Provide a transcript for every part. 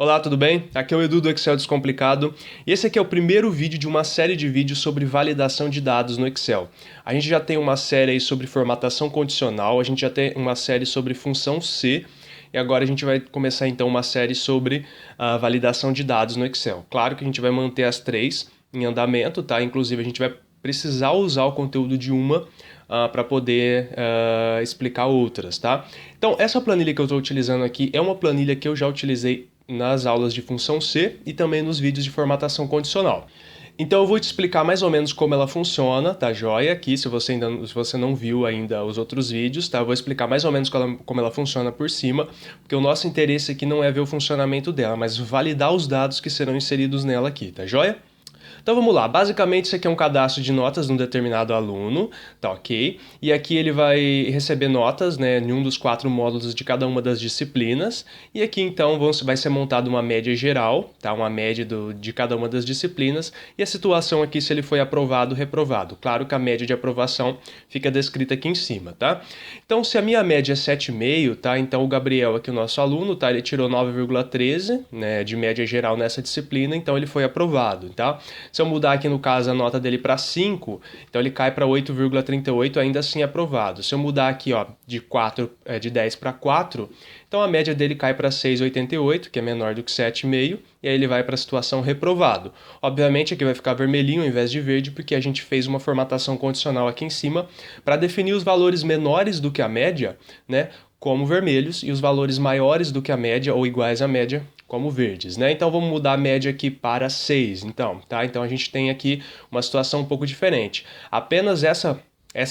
Olá, tudo bem? Aqui é o Edu do Excel Descomplicado e esse aqui é o primeiro vídeo de uma série de vídeos sobre validação de dados no Excel. A gente já tem uma série aí sobre formatação condicional, a gente já tem uma série sobre função C e agora a gente vai começar então uma série sobre a validação de dados no Excel. Claro que a gente vai manter as três em andamento, tá? Inclusive a gente vai precisar usar o conteúdo de uma para poder explicar outras, tá? Então, essa planilha que eu estou utilizando aqui é uma planilha que eu já utilizei nas aulas de função C e também nos vídeos de formatação condicional. Então eu vou te explicar mais ou menos como ela funciona, tá joia? Aqui, se você não viu ainda os outros vídeos, tá? Eu vou explicar mais ou menos como ela funciona por cima, porque o nosso interesse aqui não é ver o funcionamento dela, mas validar os dados que serão inseridos nela aqui, tá joia? Então vamos lá, basicamente isso aqui é um cadastro de notas de um determinado aluno, tá ok? E aqui ele vai receber notas, né, em um dos 4 módulos de cada uma das disciplinas, e aqui então vai ser montada uma média geral, tá? Uma média de cada uma das disciplinas, e a situação aqui se ele foi aprovado ou reprovado. Claro que a média de aprovação fica descrita aqui em cima, tá? Então se a minha média é 7,5, tá? Então o Gabriel aqui, o nosso aluno, tá? Ele tirou 9,13, né, de média geral nessa disciplina, então ele foi aprovado, tá? Se eu mudar aqui no caso a nota dele para 5, então ele cai para 8,38, ainda assim aprovado. Se eu mudar aqui ó, de 10 para 4, então a média dele cai para 6,88, que é menor do que 7,5, e aí ele vai para a situação reprovado. Obviamente aqui vai ficar vermelhinho ao invés de verde, porque a gente fez uma formatação condicional aqui em cima para definir os valores menores do que a média, né, como vermelhos, e os valores maiores do que a média ou iguais à média como verdes, né? Então vamos mudar a média aqui para 6, então, tá? Então a gente tem aqui uma situação um pouco diferente. Apenas essa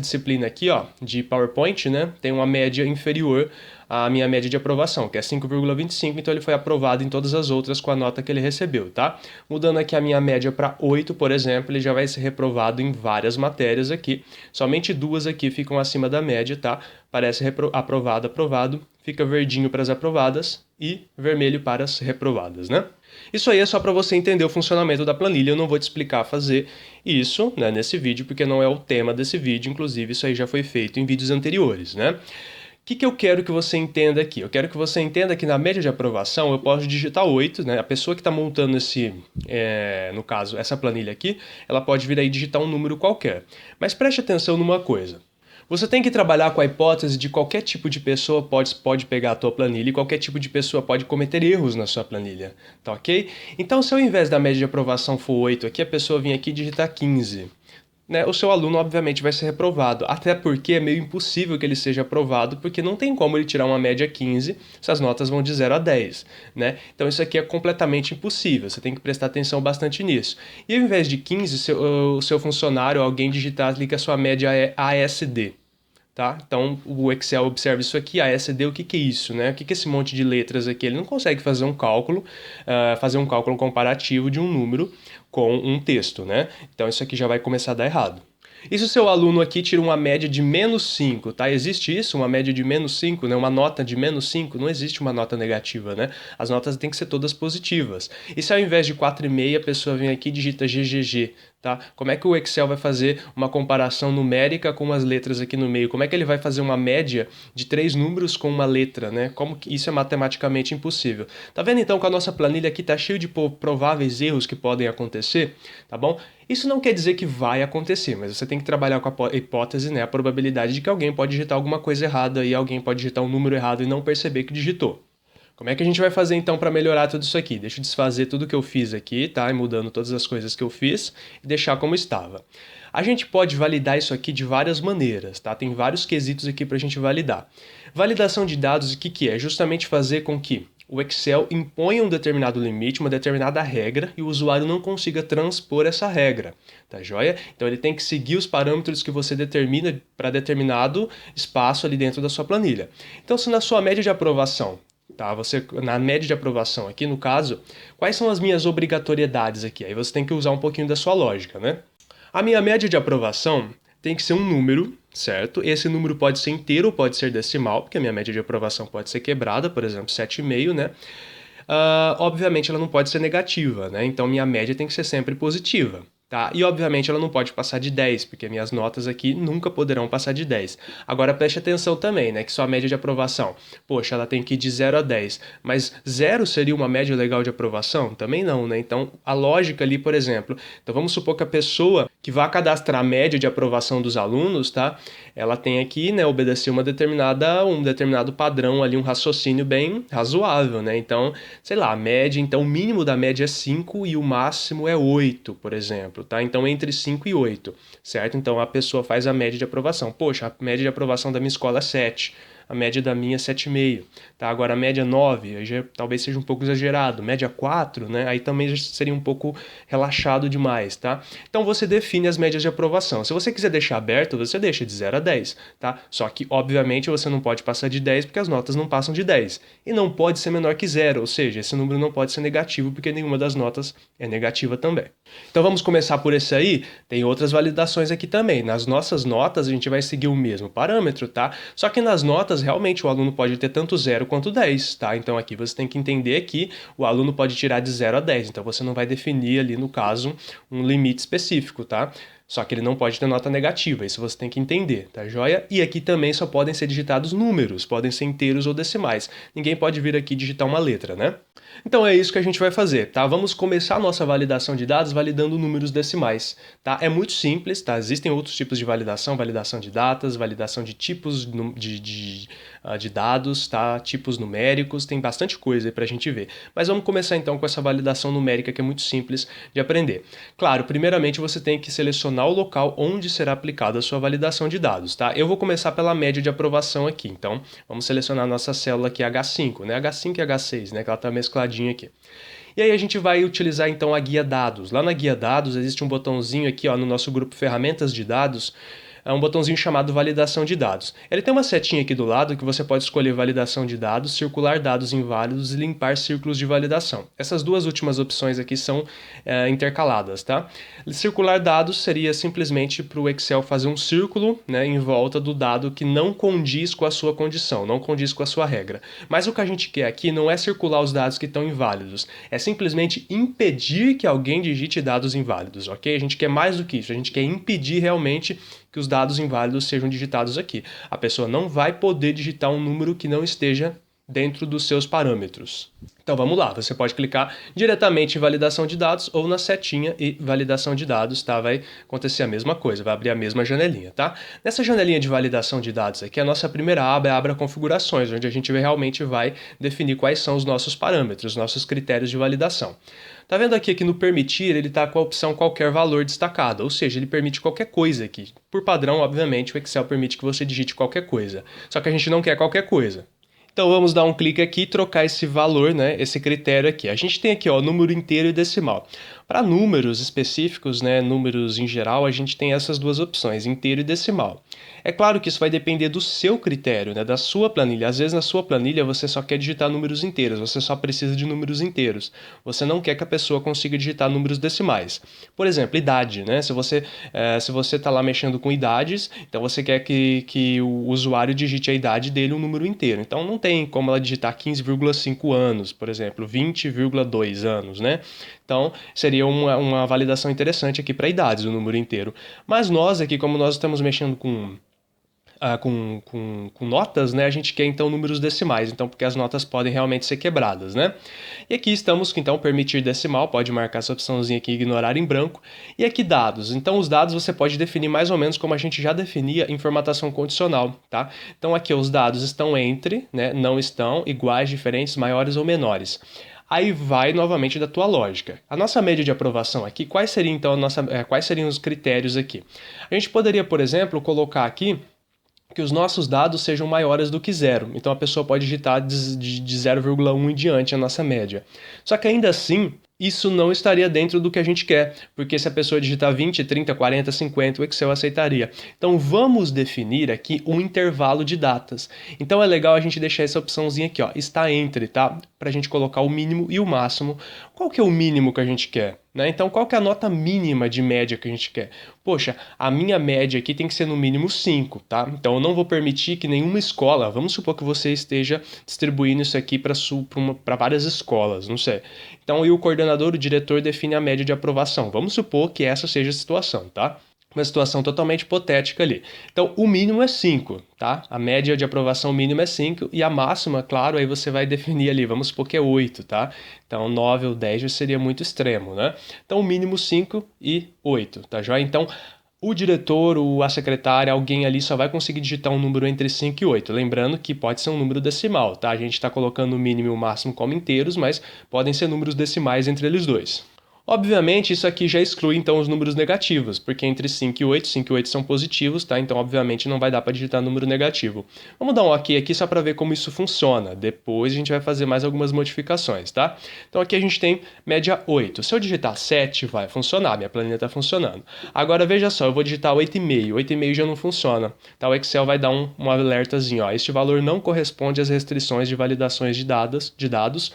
disciplina aqui, ó, de PowerPoint, né, tem uma média inferior à minha média de aprovação, que é 5,25, então ele foi aprovado em todas as outras com a nota que ele recebeu, tá? Mudando aqui a minha média para 8, por exemplo, ele já vai ser reprovado em várias matérias aqui. Somente 2 aqui ficam acima da média, tá? Parece aprovado, aprovado, fica verdinho para as aprovadas e vermelho para as reprovadas, né? Isso aí é só para você entender o funcionamento da planilha, eu não vou te explicar fazer isso, né, nesse vídeo, porque não é o tema desse vídeo, inclusive isso aí já foi feito em vídeos anteriores, né? O que eu quero que você entenda aqui? Eu quero que você entenda que na média de aprovação eu posso digitar 8, né? A pessoa que está montando no caso, essa planilha aqui, ela pode vir aí digitar um número qualquer. Mas preste atenção numa coisa. Você tem que trabalhar com a hipótese de qualquer tipo de pessoa pode pegar a tua planilha e qualquer tipo de pessoa pode cometer erros na sua planilha, tá ok? Então, se ao invés da média de aprovação for 8 aqui, a pessoa vir aqui digitar 15, né, o seu aluno obviamente vai ser reprovado, até porque é meio impossível que ele seja aprovado, porque não tem como ele tirar uma média 15 se as notas vão de 0 a 10, né? Então isso aqui é completamente impossível, você tem que prestar atenção bastante nisso. E ao invés de 15, o seu funcionário, alguém digitar ali que a sua média é ASD. Tá? Então o Excel observa isso aqui, ASD, o que que é isso, né? O que que é esse monte de letras aqui? Ele não consegue fazer um cálculo comparativo de um número com um texto, né? Então isso aqui já vai começar a dar errado. E se o seu aluno aqui tira uma média de -5, tá? Existe isso, uma média de -5, né? Uma nota de -5, não existe uma nota negativa, né? As notas têm que ser todas positivas. E se ao invés de 4,5 a pessoa vem aqui e digita GGG, tá? Como é que o Excel vai fazer uma comparação numérica com as letras aqui no meio? Como é que ele vai fazer uma média de 3 números com uma letra, né? Como que isso é matematicamente impossível? Tá vendo então que a nossa planilha aqui tá cheia de prováveis erros que podem acontecer, tá bom? Isso não quer dizer que vai acontecer, mas você tem que trabalhar com a hipótese, né? A probabilidade de que alguém pode digitar alguma coisa errada e alguém pode digitar um número errado e não perceber que digitou. Como é que a gente vai fazer então para melhorar tudo isso aqui? Deixa eu desfazer tudo que eu fiz aqui, tá? E mudando todas as coisas que eu fiz e deixar como estava. A gente pode validar isso aqui de várias maneiras, tá? Tem vários quesitos aqui para a gente validar. Validação de dados, o que que é? Justamente fazer com que o Excel imponha um determinado limite, uma determinada regra, e o usuário não consiga transpor essa regra, tá joia? Então ele tem que seguir os parâmetros que você determina para determinado espaço ali dentro da sua planilha. Então se na sua média de aprovação, tá? Na média de aprovação aqui, no caso, quais são as minhas obrigatoriedades aqui? Aí você tem que usar um pouquinho da sua lógica, né? A minha média de aprovação tem que ser um número, certo? Esse número pode ser inteiro ou pode ser decimal, porque a minha média de aprovação pode ser quebrada, por exemplo, 7,5, né? Obviamente ela não pode ser negativa, né? Então minha média tem que ser sempre positiva. tá? E obviamente ela não pode passar de 10, porque minhas notas aqui nunca poderão passar de 10. Agora preste atenção também, né, que sua média de aprovação, poxa, ela tem que ir de 0 a 10, mas 0 seria uma média legal de aprovação? Também não, né? Então a lógica ali, por exemplo, então vamos supor que a pessoa que vai cadastrar a média de aprovação dos alunos, tá? Ela tem aqui, né, obedecer um determinado padrão ali, um raciocínio bem razoável, né? Então, sei lá, a média, então o mínimo da média é 5 e o máximo é 8, por exemplo, tá? Então entre 5 e 8, certo? Então a pessoa faz a média de aprovação. Poxa, a média de aprovação da minha escola é 7. A média da minha é 7,5, tá? Agora a média 9, aí já, talvez seja um pouco exagerado. Média 4, né? Aí também já seria um pouco relaxado demais, tá? Então você define as médias de aprovação. Se você quiser deixar aberto, você deixa de 0 a 10, tá? Só que, obviamente, você não pode passar de 10 porque as notas não passam de 10. E não pode ser menor que 0, ou seja, esse número não pode ser negativo porque nenhuma das notas é negativa também. Então vamos começar por esse aí. Tem outras validações aqui também. Nas nossas notas a gente vai seguir o mesmo parâmetro, tá? Só que nas notas realmente o aluno pode ter tanto 0 quanto 10, tá? Então aqui você tem que entender que o aluno pode tirar de 0 a 10, então você não vai definir ali no caso um limite específico, tá? Só que ele não pode ter nota negativa, isso você tem que entender, tá joia? E aqui também só podem ser digitados números, podem ser inteiros ou decimais. Ninguém pode vir aqui digitar uma letra, né? Então é isso que a gente vai fazer, tá? Vamos começar a nossa validação de dados validando números decimais, tá? É muito simples, tá? Existem outros tipos de validação, validação de datas, validação de tipos de dados, tá? Tipos numéricos, tem bastante coisa aí pra gente ver. Mas vamos começar então com essa validação numérica que é muito simples de aprender. Claro, primeiramente você tem que selecionar o local onde será aplicada a sua validação de dados, tá? Eu vou começar pela média de aprovação aqui, então vamos selecionar a nossa célula aqui H5, né? H5 e H6, né? Que ela tá mescladinha aqui. E aí a gente vai utilizar então a guia dados. Lá na guia dados existe um botãozinho aqui, ó, no nosso grupo ferramentas de dados, é um botãozinho chamado validação de dados. Ele tem uma setinha aqui do lado que você pode escolher validação de dados, circular dados inválidos e limpar círculos de validação. Essas duas últimas opções aqui são intercaladas, tá? Circular dados seria simplesmente para o Excel fazer um círculo, né, em volta do dado que não condiz com a sua condição, não condiz com a sua regra. Mas o que a gente quer aqui não é circular os dados que estão inválidos, é simplesmente impedir que alguém digite dados inválidos, ok? A gente quer mais do que isso, a gente quer impedir realmente que os dados inválidos sejam digitados aqui. A pessoa não vai poder digitar um número que não esteja dentro dos seus parâmetros. Então vamos lá, você pode clicar diretamente em validação de dados ou na setinha e validação de dados, tá? Vai acontecer a mesma coisa, vai abrir a mesma janelinha, tá? Nessa janelinha de validação de dados aqui, a nossa primeira aba é a aba configurações, onde a gente realmente vai definir quais são os nossos parâmetros, nossos critérios de validação. Tá vendo aqui que no permitir ele está com a opção qualquer valor destacado, ou seja, ele permite qualquer coisa aqui. Por padrão, obviamente, o Excel permite que você digite qualquer coisa, só que a gente não quer qualquer coisa. Então vamos dar um clique aqui e trocar esse valor, né, esse critério aqui. A gente tem aqui, ó, número inteiro e decimal. Para números específicos, né, números em geral, a gente tem essas duas opções, inteiro e decimal. É claro que isso vai depender do seu critério, né, da sua planilha. Às vezes na sua planilha você só quer digitar números inteiros, você só precisa de números inteiros. Você não quer que a pessoa consiga digitar números decimais. Por exemplo, idade, né? Se você está lá mexendo com idades, então você quer que o usuário digite a idade dele um número inteiro. Então não tem como ela digitar 15,5 anos, por exemplo, 20,2 anos, né? Então, seria uma validação interessante aqui para idades, o número inteiro. Mas nós aqui, como nós estamos mexendo com notas, né, a gente quer então números decimais, então porque as notas podem realmente ser quebradas, né? E aqui estamos então permitir decimal, pode marcar essa opçãozinha aqui, ignorar em branco, e aqui dados. Então os dados você pode definir mais ou menos como a gente já definia em formatação condicional, tá? Então aqui os dados estão entre, né, não estão, iguais, diferentes, maiores ou menores. Aí vai novamente da tua lógica. A nossa média de aprovação aqui, quais seriam então quais seriam os critérios aqui? A gente poderia, por exemplo, colocar aqui que os nossos dados sejam maiores do que 0. Então a pessoa pode digitar de 0,1 em diante a nossa média. Só que ainda assim, isso não estaria dentro do que a gente quer, porque se a pessoa digitar 20, 30, 40, 50, o Excel aceitaria. Então vamos definir aqui um intervalo de datas. Então é legal a gente deixar essa opçãozinha aqui, ó, está entre, tá? Para a gente colocar o mínimo e o máximo. Qual que é o mínimo que a gente quer? né? Então, qual que é a nota mínima de média que a gente quer? Poxa, a minha média aqui tem que ser no mínimo 5, tá? Então, eu não vou permitir que nenhuma escola, vamos supor que você esteja distribuindo isso aqui para várias escolas, não sei. Então, e o coordenador, o diretor, define a média de aprovação. Vamos supor que essa seja a situação, tá? Uma situação totalmente hipotética ali. Então, o mínimo é 5, tá? A média de aprovação mínima é 5 e a máxima, claro, aí você vai definir ali, vamos supor que é 8, tá? Então, 9 ou 10 já seria muito extremo, né? Então, o mínimo 5 e 8, tá joia? Então, o diretor, a secretária, alguém ali só vai conseguir digitar um número entre 5 e 8. Lembrando que pode ser um número decimal, tá? A gente está colocando o mínimo e o máximo como inteiros, mas podem ser números decimais entre eles dois. Obviamente, isso aqui já exclui então os números negativos, porque entre 5 e 8 são positivos, tá? Então, obviamente, não vai dar para digitar número negativo. Vamos dar um OK aqui só para ver como isso funciona. Depois a gente vai fazer mais algumas modificações, tá? Então, aqui a gente tem média 8. Se eu digitar 7, vai funcionar, minha planilha está funcionando. Agora, veja só, eu vou digitar 8,5. 8,5 já não funciona. Tá? O Excel vai dar um alertazinho, ó. Este valor não corresponde às restrições de validações de dados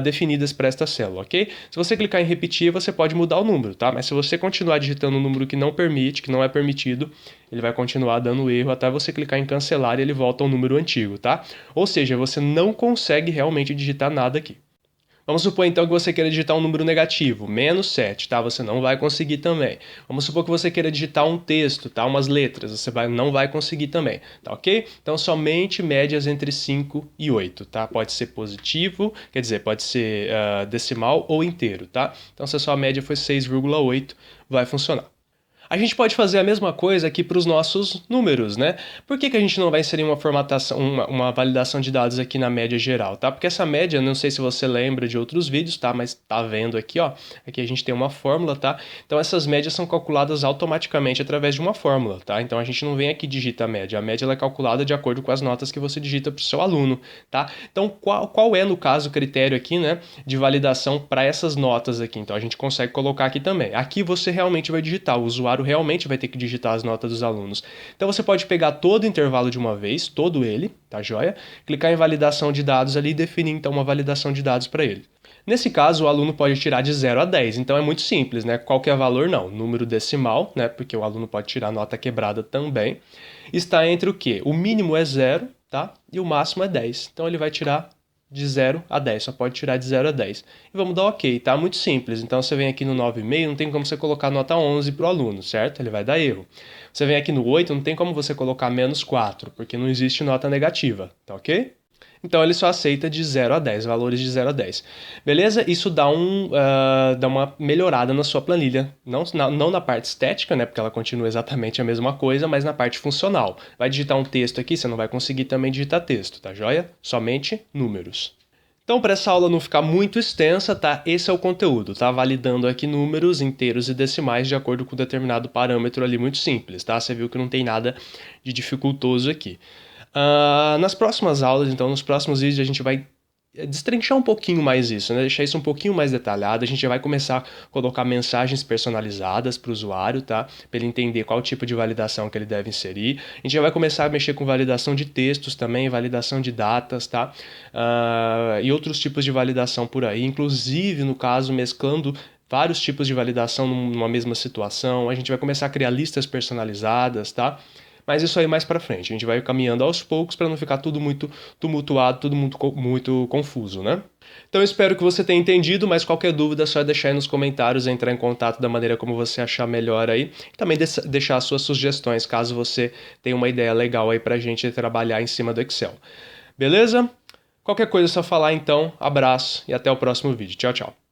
definidas para esta célula, ok? Se você clicar em repetir, você pode mudar o número, tá? Mas se você continuar digitando um número que não permite, que não é permitido, ele vai continuar dando erro até você clicar em cancelar e ele volta ao número antigo, tá? Ou seja, você não consegue realmente digitar nada aqui. Vamos supor então que você queira digitar um número negativo, menos 7, tá? Você não vai conseguir também. Vamos supor que você queira digitar um texto, tá? Umas letras, você não vai conseguir também, tá ok? Então somente médias entre 5 e 8, tá? Pode ser positivo, quer dizer, pode ser decimal ou inteiro, tá? Então se a sua média foi 6,8, vai funcionar. A gente pode fazer a mesma coisa aqui para os nossos números, né? Por que a gente não vai inserir uma formatação, uma validação de dados aqui na média geral, tá? Porque essa média, não sei se você lembra de outros vídeos, tá? Mas tá vendo aqui, ó. Aqui a gente tem uma fórmula, tá? Então essas médias são calculadas automaticamente através de uma fórmula, tá? Então a gente não vem aqui e digita a média. A média ela é calculada de acordo com as notas que você digita para o seu aluno, tá? Então qual é, no caso, o critério aqui, né? De validação para essas notas aqui? Então a gente consegue colocar aqui também. Aqui você realmente vai digitar, o usuário realmente vai ter que digitar as notas dos alunos. Então você pode pegar todo o intervalo de uma vez, todo ele, tá joia? Clicar em validação de dados ali e definir então uma validação de dados para ele. Nesse caso, o aluno pode tirar de 0 a 10, então é muito simples, né? Qualquer valor não, número decimal, né? Porque o aluno pode tirar nota quebrada também. Está entre o quê? O mínimo é 0, tá? E o máximo é 10. Então ele vai tirar de 0 a 10, só pode tirar de 0 a 10. E vamos dar OK, tá? Muito simples. Então você vem aqui no 9,5, não tem como você colocar nota 11 para o aluno, certo? Ele vai dar erro. Você vem aqui no 8, não tem como você colocar menos 4, porque não existe nota negativa, tá ok? Então ele só aceita de 0 a 10, valores de 0 a 10. Beleza? Isso dá uma melhorada na sua planilha. Não na parte estética, né? Porque ela continua exatamente a mesma coisa, mas na parte funcional. Vai digitar um texto aqui, você não vai conseguir também digitar texto, tá joia? Somente números. Então, para essa aula não ficar muito extensa, tá? Esse é o conteúdo, tá? Validando aqui números inteiros e decimais de acordo com determinado parâmetro ali muito simples, tá? Você viu que não tem nada de dificultoso aqui. Nas próximas aulas, então, nos próximos vídeos, a gente vai destrinchar um pouquinho mais isso, né? Deixar isso um pouquinho mais detalhado. A gente já vai começar a colocar mensagens personalizadas para o usuário, tá? Para ele entender qual tipo de validação que ele deve inserir. A gente já vai começar a mexer com validação de textos também, validação de datas, tá? E outros tipos de validação por aí, inclusive, no caso, mesclando vários tipos de validação numa mesma situação. A gente vai começar a criar listas personalizadas, tá? Mas isso aí mais pra frente, a gente vai caminhando aos poucos para não ficar tudo muito tumultuado, tudo muito confuso, né? Então eu espero que você tenha entendido, mas qualquer dúvida é só deixar aí nos comentários, entrar em contato da maneira como você achar melhor aí. E também deixar as suas sugestões, caso você tenha uma ideia legal aí pra gente trabalhar em cima do Excel. Beleza? Qualquer coisa é só falar então, abraço e até o próximo vídeo. Tchau, tchau.